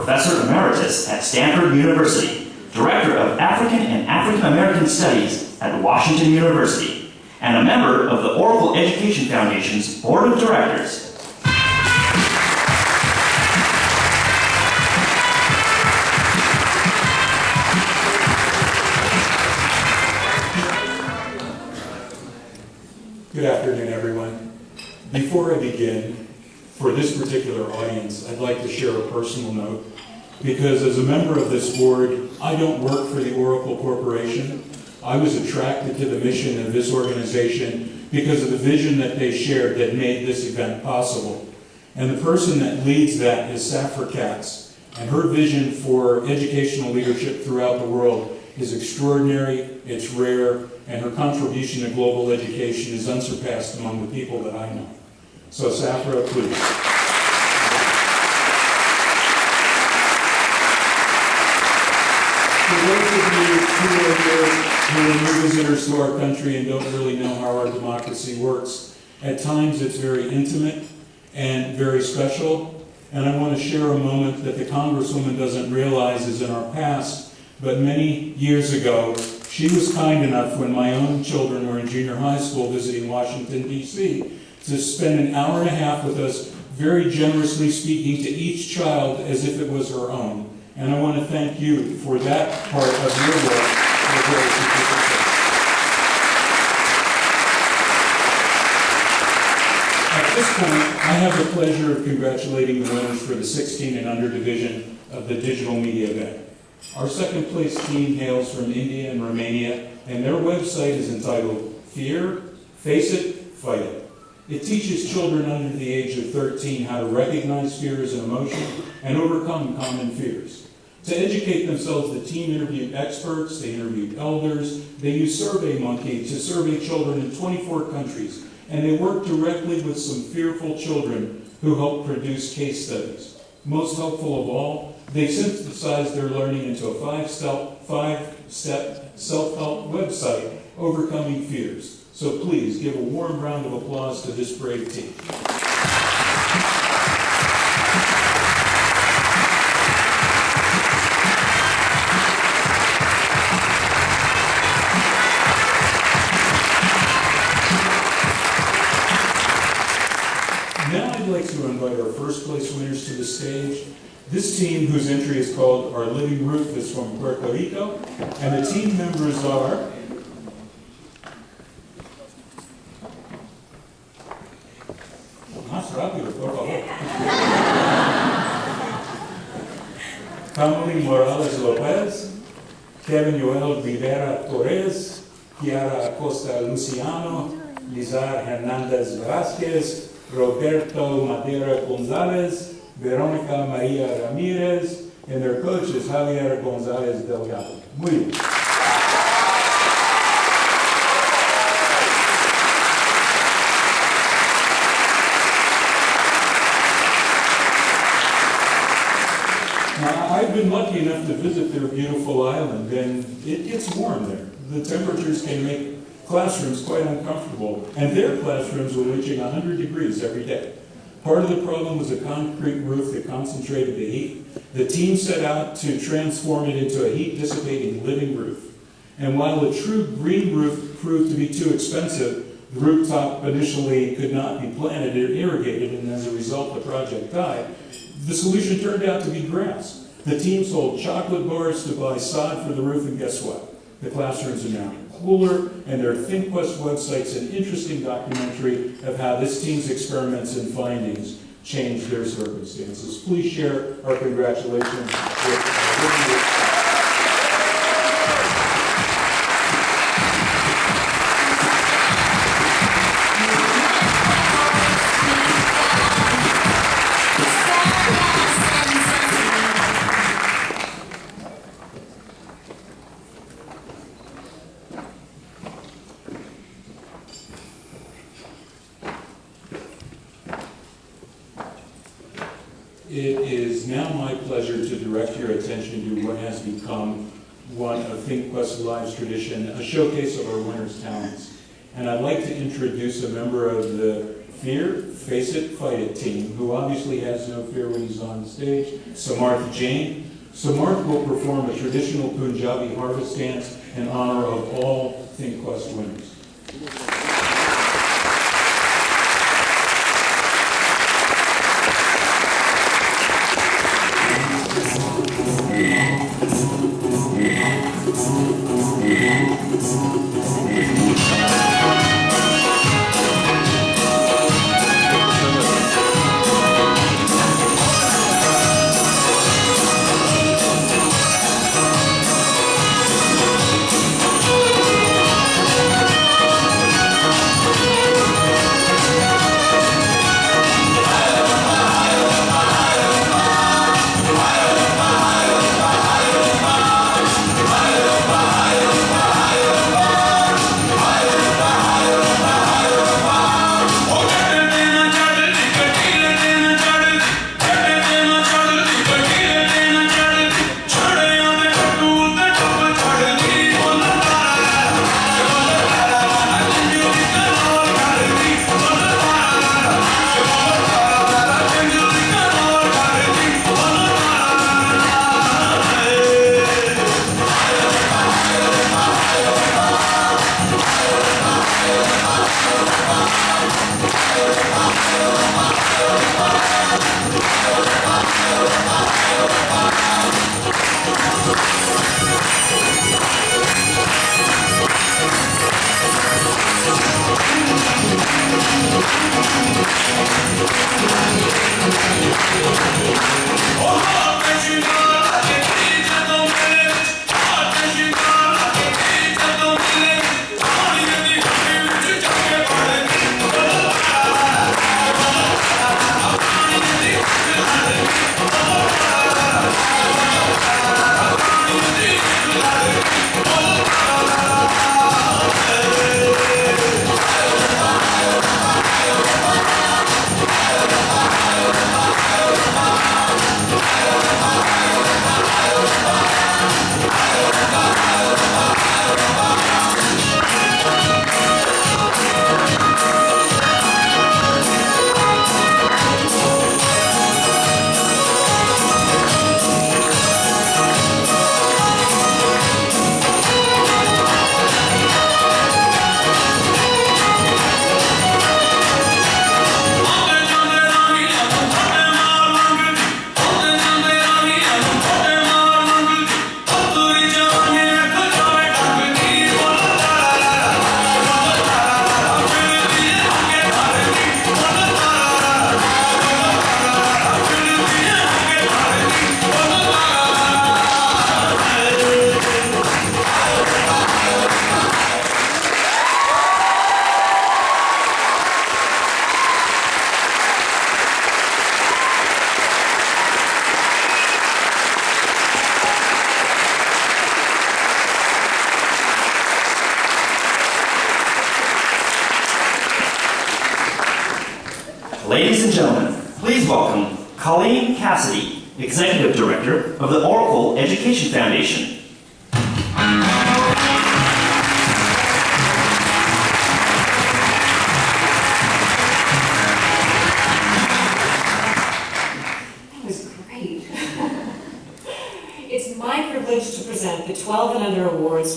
Professor Emeritus at Stanford University, Director of African and African American Studies at Washington University, and a member of the Oracle Education Foundation's Board of Directors. Good afternoon, everyone. Before I begin, for this particular audience, I'd like to share a personal note, because as a member of this board, I don't work for the Oracle Corporation. I was attracted to the mission of this organization because of the vision that they shared that made this event possible. And the person that leads that is Safra Katz, and her vision for educational leadership throughout the world is extraordinary, it's rare, and her contribution to global education is unsurpassed among the people that I know. So Safra, please. For those of you who are here, who are new visitors to our country and don't really know how our democracy works, at times it's very intimate and very special. And I want to share a moment that the Congresswoman doesn't realize is in our past, but many years ago, she was kind enough when my own children were in junior high school visiting Washington, D.C., to spend an hour and a half with us, very generously speaking to each child as if it was her own. And I want to thank you for that part of your work. At this point, I have the pleasure of congratulating the winners for the 16 and under division of the digital media event. Our second place team hails from India and Romania, and their website is entitled Fear, Face It, Fight It. It teaches children under the age of 13 how to recognize fear as an emotion and overcome common fears. To educate themselves, the team interviewed experts, they interviewed elders, they used SurveyMonkey to survey children in 24 countries, and they worked directly with some fearful children who helped produce case studies. Most helpful of all, they synthesized their learning into a five-step self-help website, Overcoming Fears. So please give a warm round of applause to this brave team. Now I'd like to invite our first place winners to the stage. This team, whose entry is called Our Living Roof, is from Puerto Rico, and the team members are Camille Morales Lopez, Kevin Joel Rivera Torres, Kiara Acosta Luciano, Lizar Hernandez Velázquez, Roberto Madera Gonzalez, Veronica Maria Ramirez, and their coach is Javier Gonzalez Delgado. Muy bien. I've been lucky enough to visit their beautiful island, and it gets warm there. The temperatures can make classrooms quite uncomfortable, and their classrooms were reaching 100 degrees every day. Part of the problem was a concrete roof that concentrated the heat. The team set out to transform it into a heat-dissipating living roof. And while a true green roof proved to be too expensive, the rooftop initially could not be planted or irrigated, and as a result, the project died. The solution turned out to be grass. The team sold chocolate bars to buy sod for the roof, and guess what? The classrooms are now cooler, and their Thinkquest website's an interesting documentary of how this team's experiments and findings changed their circumstances. Please share our congratulations with It is now my pleasure to direct your attention to what has become one of Thinkquest Live's tradition, a showcase of our winners' talents. And I'd like to introduce a member of the Fear, Face It, Fight It team, who obviously has no fear when he's on stage, Samarth Jain. Samarth will perform a traditional Punjabi harvest dance in honor of all Thinkquest winners. Ladies and gentlemen, please welcome Colleen Cassidy, Executive Director of the Oracle Education Foundation. That was great. It's my privilege to present the 12 and Under Awards